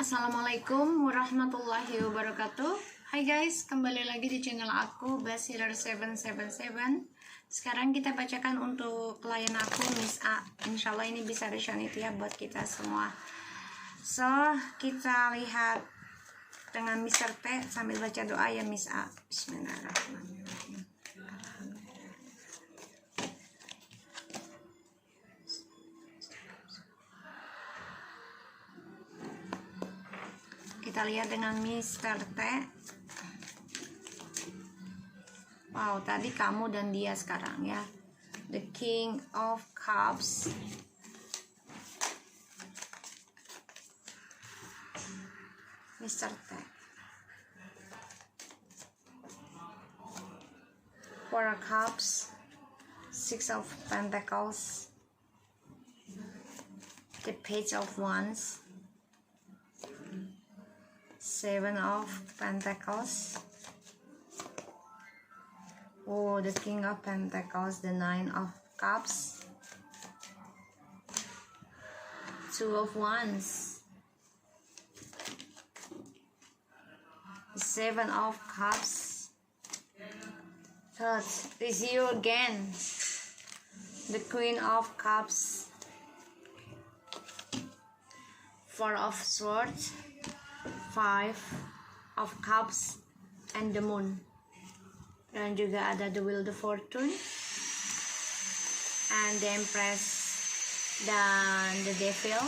Assalamualaikum warahmatullahi wabarakatuh. Hai guys, kembali lagi di channel aku Bestseller777. Sekarang kita bacakan untuk klien aku Miss A. Insyaallah ini bisa resonate ya buat kita semua. So, kita lihat dengan Mr. T sambil baca doa ya Miss A. Bismillahirrahmanirrahim. Kita lihat dengan Mr. T. Wow, tadi kamu dan dia sekarang ya. The King of Cups. Mr. T. Four of Cups. Six of Pentacles. The Page of Wands. Seven of Pentacles. Oh, the King of Pentacles, the Nine of Cups, Two of Wands, the Seven of Cups. Third is you again, the Queen of Cups, Four of Swords, Five of Cups, and the Moon. Dan juga ada the Wheel of Fortune, and the Empress, dan the Devil,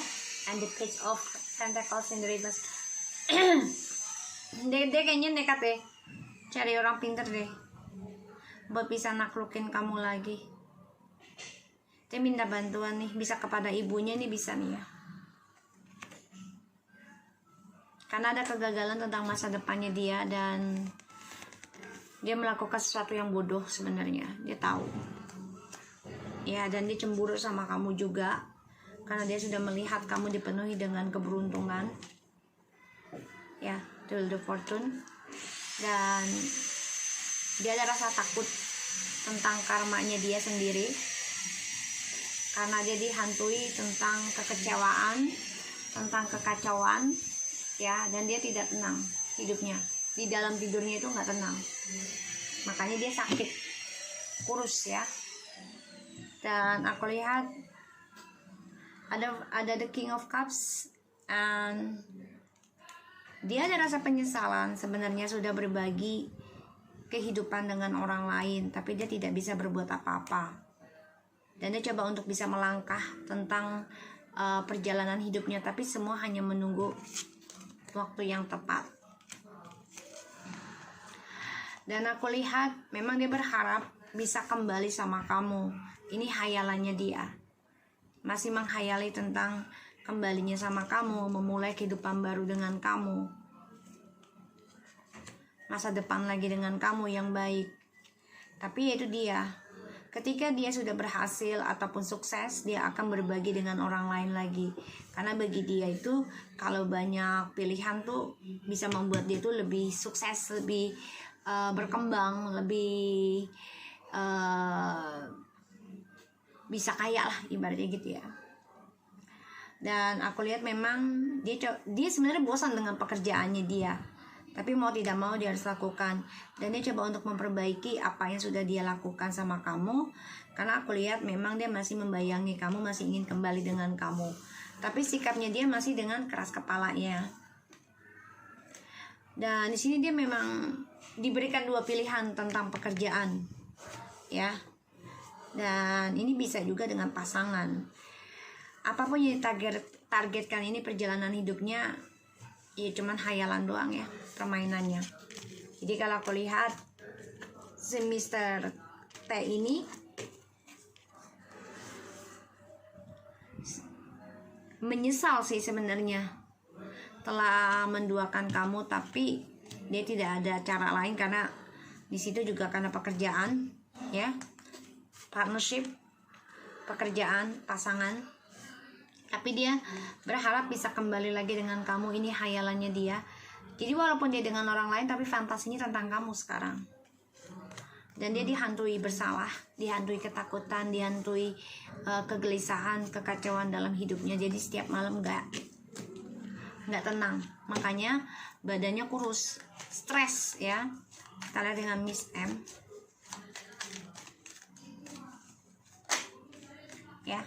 and the Page of Pentacles in the reverse. Dia kayaknya nekat deh, cari orang pinter deh, buat bisa naklukin kamu lagi. Dia minta bantuan nih, bisa kepada ibunya nih, bisa nih ya. Karena ada kegagalan tentang masa depannya dia, dan dia melakukan sesuatu yang bodoh sebenarnya. Dia tahu. Ya, dan dia cemburu sama kamu juga. Karena dia sudah melihat kamu dipenuhi dengan keberuntungan. Ya, The Wheel of Fortune. Dan dia ada rasa takut tentang karmanya dia sendiri. Karena dia dihantui tentang kekecewaan, tentang kekacauan. Ya, dan dia tidak tenang hidupnya. Di dalam tidurnya itu nggak tenang, makanya dia sakit, kurus ya. Dan aku lihat ada the King of Cups, and dia ada rasa penyesalan sebenarnya, sudah berbagi kehidupan dengan orang lain, tapi dia tidak bisa berbuat apa-apa. Dan dia coba untuk bisa melangkah tentang perjalanan hidupnya, tapi semua hanya menunggu waktu yang tepat. Dan aku lihat memang dia berharap bisa kembali sama kamu. Ini hayalannya dia, masih menghayali tentang kembalinya sama kamu, memulai kehidupan baru dengan kamu, masa depan lagi dengan kamu yang baik. Tapi itu dia, ketika dia sudah berhasil ataupun sukses, dia akan berbagi dengan orang lain lagi. Karena bagi dia itu, kalau banyak pilihan tuh bisa membuat dia tuh lebih sukses, lebih berkembang, lebih bisa kaya lah ibaratnya gitu ya. Dan aku lihat memang dia sebenarnya bosan dengan pekerjaannya dia, tapi mau tidak mau dia harus lakukan. Dan dia coba untuk memperbaiki apa yang sudah dia lakukan sama kamu. Karena aku lihat memang dia masih membayangi kamu, masih ingin kembali dengan kamu. Tapi sikapnya dia masih dengan keras kepalanya. Dan di sini dia memang diberikan dua pilihan tentang pekerjaan, ya. Dan ini bisa juga dengan pasangan. Apapun yang targetkan ini perjalanan hidupnya, ya cuman hayalan doang ya, permainannya. Jadi kalau aku lihat si Mr. T ini menyesal sih sebenarnya telah menduakan kamu, tapi dia tidak ada cara lain karena di situ juga karena pekerjaan ya, partnership, pekerjaan, pasangan. Tapi dia berharap bisa kembali lagi dengan kamu. Ini hayalannya dia. Jadi walaupun dia dengan orang lain, tapi fantasinya tentang kamu sekarang. Dan dia dihantui bersalah, dihantui ketakutan, dihantui kegelisahan, kekacauan dalam hidupnya. Jadi setiap malam gak nggak tenang, makanya badannya kurus, stres ya. Kita lihat dengan Miss M ya.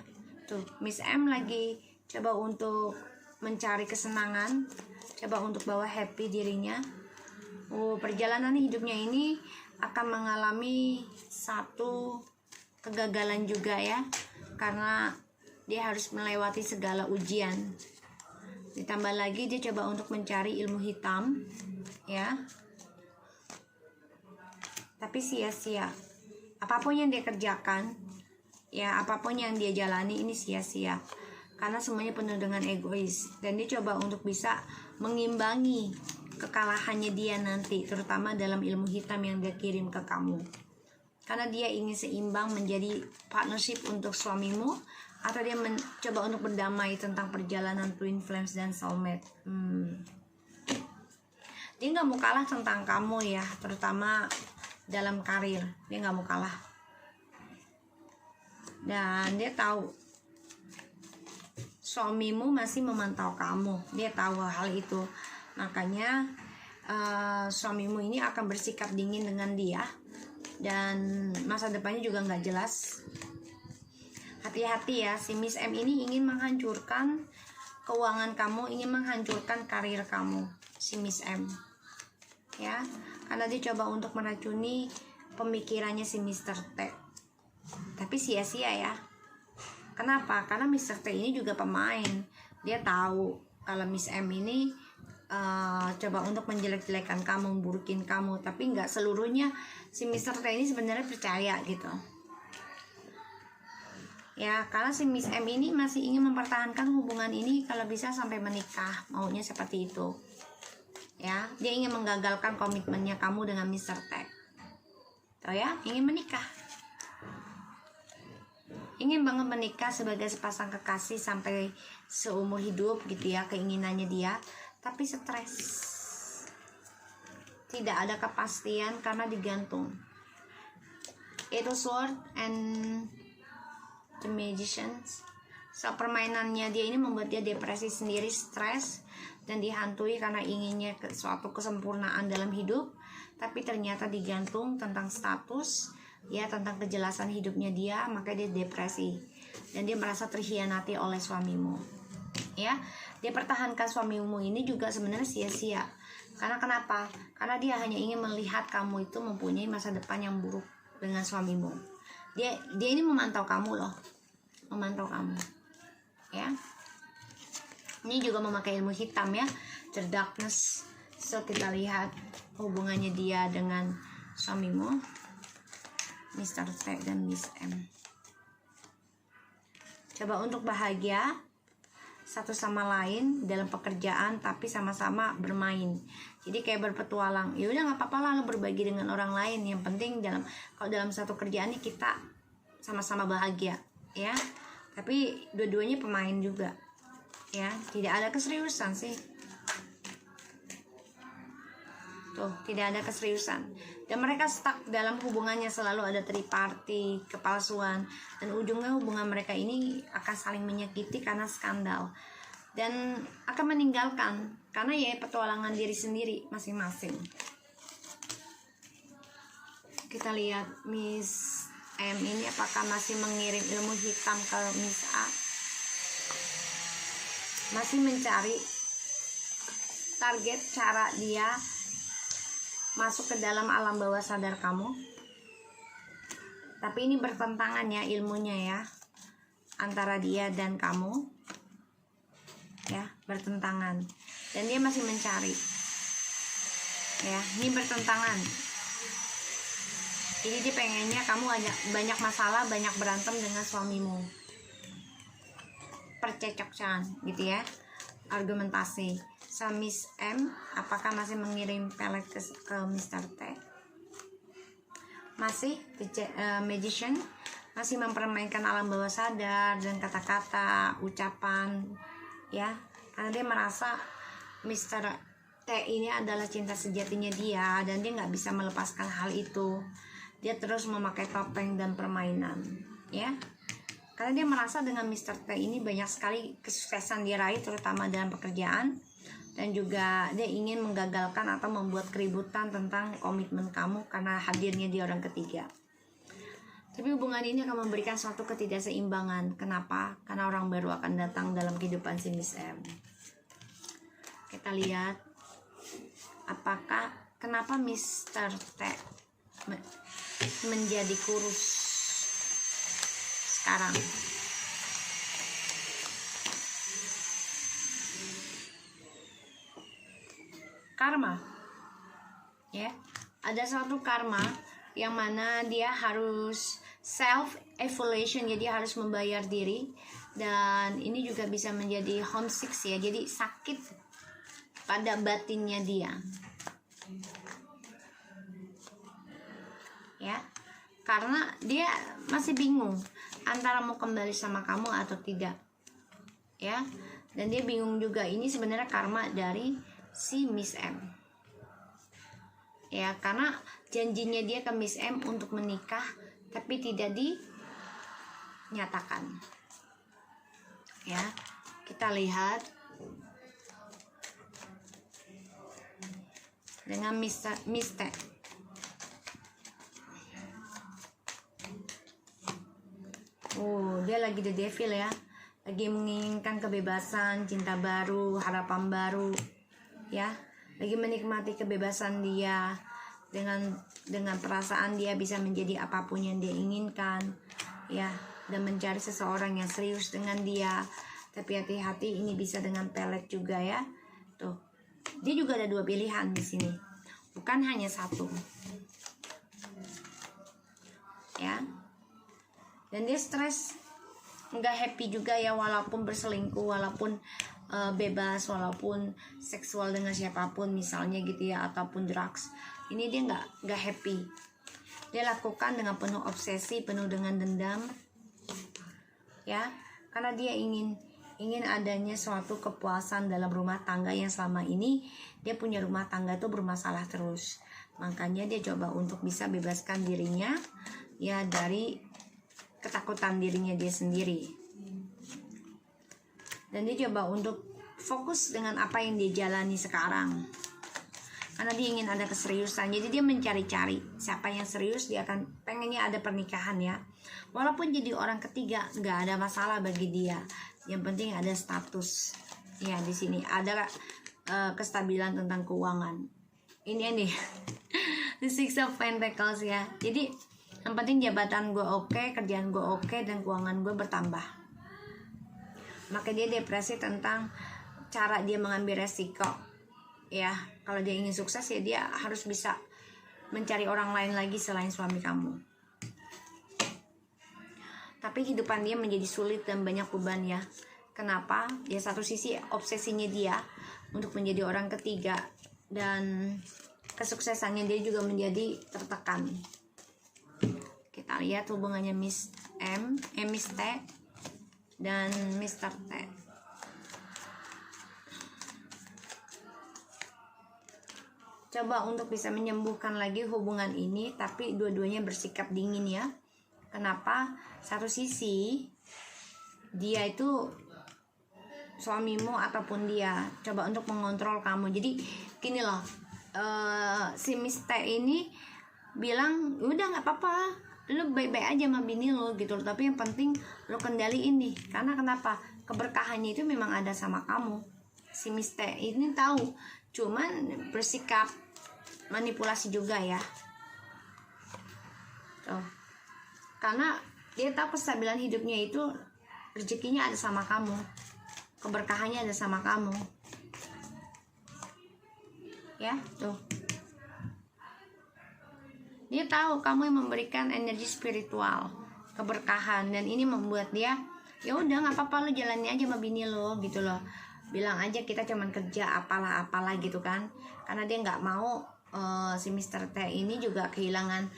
Tuh Miss M lagi coba untuk mencari kesenangan, coba untuk bawa happy dirinya. Perjalanan hidupnya ini akan mengalami satu kegagalan juga ya, karena dia harus melewati segala ujian. Ditambah lagi dia coba untuk mencari ilmu hitam ya, tapi sia-sia. Apapun yang dia kerjakan ya, apapun yang dia jalani ini sia-sia, karena semuanya penuh dengan egois. Dan dia coba untuk bisa mengimbangi kekalahannya dia nanti, terutama dalam ilmu hitam yang dia kirim ke kamu, karena dia ingin seimbang menjadi partnership untuk suamimu, atau dia mencoba untuk berdamai tentang perjalanan twin flames dan soulmate. Dia nggak mau kalah tentang kamu ya, terutama dalam karir. Dia nggak mau kalah, dan dia tahu suamimu masih memantau kamu. Dia tahu hal itu, makanya suamimu ini akan bersikap dingin dengan dia, dan masa depannya juga nggak jelas. Hati-hati ya, si Miss M ini ingin menghancurkan keuangan kamu, ingin menghancurkan karir kamu, si Miss M ya, karena dia coba untuk meracuni pemikirannya si Mr. T, tapi sia-sia ya. Kenapa? Karena Mr. T ini juga pemain. Dia tahu kalau Miss M ini coba untuk menjelek-jelekan kamu, memburukin kamu, tapi nggak seluruhnya si Mr. T ini sebenarnya percaya gitu ya, karena si Miss M ini masih ingin mempertahankan hubungan ini kalau bisa sampai menikah, maunya seperti itu ya. Dia ingin menggagalkan komitmennya kamu dengan Mr. T, tahu ya, ingin menikah, ingin banget menikah sebagai sepasang kekasih sampai seumur hidup gitu ya, keinginannya dia. Tapi stres, tidak ada kepastian karena digantung. Itu sword and the magicians. So permainannya dia ini membuat dia depresi sendiri, stres, dan dihantui karena inginnya suatu kesempurnaan dalam hidup, tapi ternyata digantung tentang status ya, tentang kejelasan hidupnya dia, maka dia depresi dan dia merasa terhianati oleh suamimu ya. Dia pertahankan suamimu ini juga sebenarnya sia-sia. Karena kenapa? Karena dia hanya ingin melihat kamu itu mempunyai masa depan yang buruk dengan suamimu. Dia ini memantau kamu loh, memantau kamu ya. Ini juga memakai ilmu hitam ya, the darkness. So kita lihat hubungannya dia dengan suamimu, Mr. T dan Miss M. Coba untuk bahagia satu sama lain dalam pekerjaan, tapi sama-sama bermain. Jadi kayak berpetualang. Ya udah nggak apa-apa lah berbagi dengan orang lain. Yang penting kalau dalam satu kerjaan ini kita sama-sama bahagia ya. Tapi dua-duanya pemain juga ya. Tidak ada keseriusan sih. Tuh, tidak ada keseriusan. Dan mereka stuck dalam hubungannya, selalu ada triparty, kepalsuan, dan ujungnya hubungan mereka ini akan saling menyakiti karena skandal, dan akan meninggalkan karena ya petualangan diri sendiri masing-masing. Kita lihat Miss M ini apakah masih mengirim ilmu hitam ke Miss A, masih mencari target cara dia masuk ke dalam alam bawah sadar kamu. Tapi ini bertentangan ya ilmunya ya, antara dia dan kamu ya, bertentangan, dan dia masih mencari ya, ini bertentangan. Jadi dia pengennya kamu banyak masalah, banyak berantem dengan suamimu, percekcokan gitu ya, argumentasi. So Miss M apakah masih mengirim pelet ke Mr. T? Masih. Magician masih mempermainkan alam bawah sadar dan kata-kata, ucapan ya, karena dia merasa Mr. T ini adalah cinta sejatinya dia, dan dia nggak bisa melepaskan hal itu. Dia terus memakai topeng dan permainan ya, karena dia merasa dengan Mr. T ini banyak sekali kesuksesan diraih, terutama dalam pekerjaan, dan juga dia ingin menggagalkan atau membuat keributan tentang komitmen kamu karena hadirnya dia orang ketiga. Tapi hubungan ini akan memberikan suatu ketidakseimbangan. Kenapa? Karena orang baru akan datang dalam kehidupan si Miss M. Kita lihat apakah kenapa Mr. T menjadi kurus sekarang. Karma, ya, ada suatu karma yang mana dia harus self evaluation, jadi harus membayar diri, dan ini juga bisa menjadi homesick ya, jadi sakit pada batinnya dia, ya, karena dia masih bingung antara mau kembali sama kamu atau tidak, ya, dan dia bingung juga. Ini sebenarnya karma dari si Miss M, ya, karena janjinya dia ke Miss M untuk menikah tapi tidak dinyatakan, ya. Kita lihat dengan Miss T. Oh, dia lagi the devil ya, lagi menginginkan kebebasan, cinta baru, harapan baru, ya, lagi menikmati kebebasan dia dengan perasaan dia bisa menjadi apapun yang dia inginkan, ya, dan mencari seseorang yang serius dengan dia. Tapi hati-hati, ini bisa dengan pelet juga ya. Tuh, dia juga ada dua pilihan di sini, bukan hanya satu, ya. Dan dia stres, nggak happy juga ya, walaupun berselingkuh, walaupun bebas, walaupun seksual dengan siapapun misalnya gitu ya, ataupun drugs, ini dia nggak happy. Dia lakukan dengan penuh obsesi, penuh dengan dendam, ya, karena dia ingin adanya suatu kepuasan dalam rumah tangga yang selama ini dia punya rumah tangga itu bermasalah terus. Makanya dia coba untuk bisa bebaskan dirinya ya dari ketakutan dirinya dia sendiri. Dan dia coba untuk fokus dengan apa yang dia jalani sekarang, karena dia ingin ada keseriusan. Jadi dia mencari-cari siapa yang serius. Dia akan pengennya ada pernikahan ya, walaupun jadi orang ketiga nggak ada masalah bagi dia. Yang penting ada status ya. Di sini ada kestabilan tentang keuangan. Ini the Six of Pentacles ya. Jadi yang penting jabatan gue oke, kerjaan gue oke, dan keuangan gue bertambah. Maka dia depresi tentang cara dia mengambil resiko, ya. Kalau dia ingin sukses ya dia harus bisa mencari orang lain lagi selain suami kamu. Tapi kehidupan dia menjadi sulit dan banyak beban ya. Kenapa? Ya, satu sisi obsesinya dia untuk menjadi orang ketiga, dan kesuksesannya dia juga menjadi tertekan. Kita lihat hubungannya Miss T dan Mr. T. Coba untuk bisa menyembuhkan lagi hubungan ini, tapi dua-duanya bersikap dingin ya. Kenapa? Satu sisi dia itu suamimu ataupun dia coba untuk mengontrol kamu. Jadi gini loh, si Miss T ini bilang udah nggak apa-apa, lo baik-baik aja sama bini lo gitu, tapi yang penting lo kendaliin nih. Karena kenapa? Keberkahannya itu memang ada sama kamu. Si Miss T ini tahu, cuman bersikap manipulasi juga ya. Tuh. Karena dia tahu kestabilan hidupnya itu rezekinya ada sama kamu, keberkahannya ada sama kamu, ya. Tuh, dia tahu kamu yang memberikan energi spiritual, keberkahan, dan ini membuat dia ya udah nggak apa-apa, lo jalani aja sama bini lo gitu loh. Bilang aja kita cuman kerja apalah gitu kan. Karena dia nggak mau si Mr. T ini juga kehilangan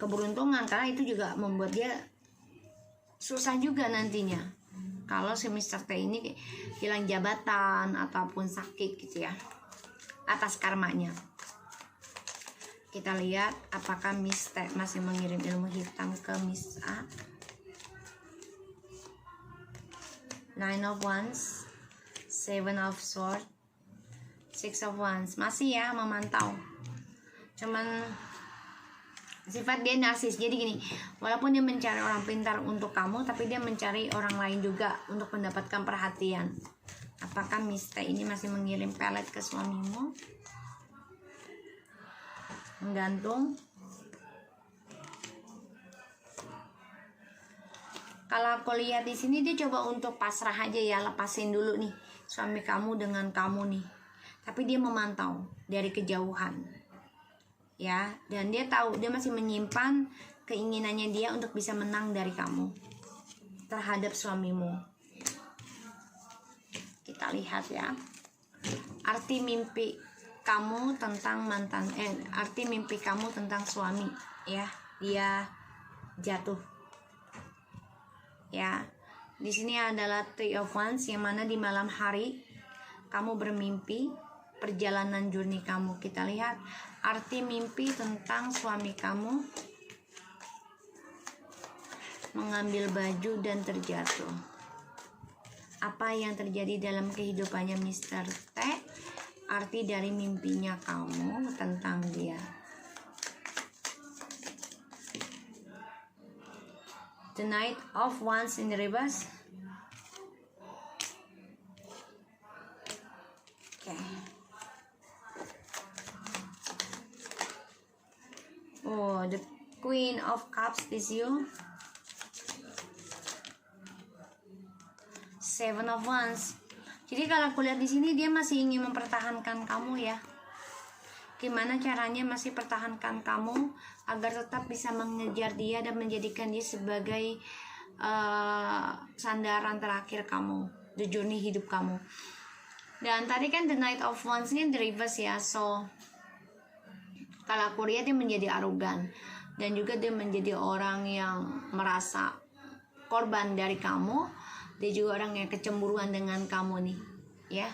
keberuntungan, karena itu juga membuat dia susah juga nantinya kalau si Mr. T ini hilang jabatan ataupun sakit gitu ya, atas karmanya. Kita lihat apakah Miss T masih mengirim ilmu hitam ke Miss A. Nine of Wands, Seven of Swords, Six of Wands. Masih ya memantau. Cuman sifat dia narsis. Jadi gini, walaupun dia mencari orang pintar untuk kamu, tapi dia mencari orang lain juga untuk mendapatkan perhatian. Apakah Mista ini masih mengirim pelet ke suamimu? Menggantung. Kalau aku lihat di sini dia coba untuk pasrah aja ya, lepasin dulu nih suami kamu dengan kamu nih. Tapi dia memantau dari kejauhan. Ya, dan dia tahu dia masih menyimpan keinginannya dia untuk bisa menang dari kamu terhadap suamimu. Kita lihat ya. Arti mimpi kamu tentang arti mimpi kamu tentang suami ya. Dia jatuh. Ya. Di sini adalah Three of Wands yang mana di malam hari kamu bermimpi perjalanan journey kamu. Kita lihat arti mimpi tentang suami kamu mengambil baju dan terjatuh. Apa yang terjadi dalam kehidupannya Mr. T? Arti dari mimpinya kamu tentang dia. The Knight of Wands in the reverse. Okay. Oh, the Queen of Cups is you. Seven of Wands. Jadi kalau aku lihat di sini dia masih ingin mempertahankan kamu ya. Gimana caranya masih pertahankan kamu agar tetap bisa mengejar dia dan menjadikan dia sebagai sandaran terakhir kamu, the journey hidup kamu. Dan tadi kan the Knight of Wands ini the reverse ya. So kalau aku lihat dia menjadi arogan dan juga dia menjadi orang yang merasa korban dari kamu. Dia juga orang yang kecemburuan dengan kamu nih ya.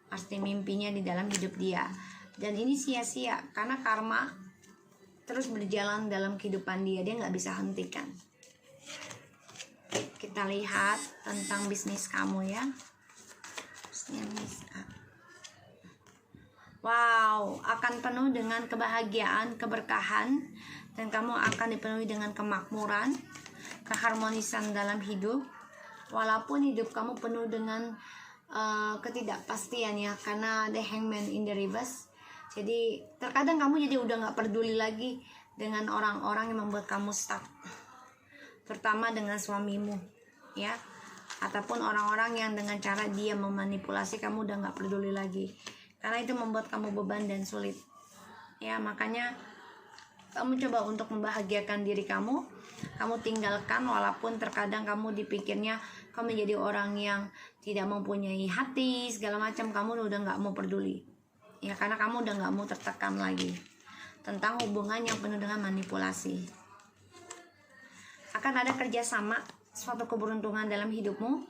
Pasti mimpinya di dalam hidup dia. Dan ini sia-sia karena karma terus berjalan dalam kehidupan dia. Dia gak bisa hentikan. Kita lihat tentang bisnis kamu ya. Wow, akan penuh dengan kebahagiaan, keberkahan. Dan kamu akan dipenuhi dengan kemakmuran, keharmonisan dalam hidup. Walaupun hidup kamu penuh dengan ketidakpastian ya, karena the Hangman in the reverse. Jadi terkadang kamu jadi udah gak peduli lagi dengan orang-orang yang membuat kamu stuck, terutama dengan suamimu ya, ataupun orang-orang yang dengan cara dia memanipulasi kamu udah gak peduli lagi, karena itu membuat kamu beban dan sulit ya. Makanya kamu coba untuk membahagiakan diri kamu. Kamu tinggalkan walaupun terkadang kamu dipikirnya kamu menjadi orang yang tidak mempunyai hati segala macam. Kamu udah gak mau peduli ya, karena kamu udah gak mau tertekan lagi tentang hubungan yang penuh dengan manipulasi. Akan ada kerjasama, suatu keberuntungan dalam hidupmu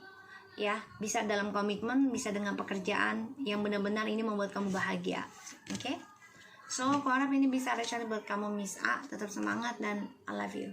ya. Bisa dalam komitmen, bisa dengan pekerjaan yang benar-benar ini membuat kamu bahagia. Oke? So, aku harap ini bisa resonate buat kamu Miss A. Tetap semangat dan I love you.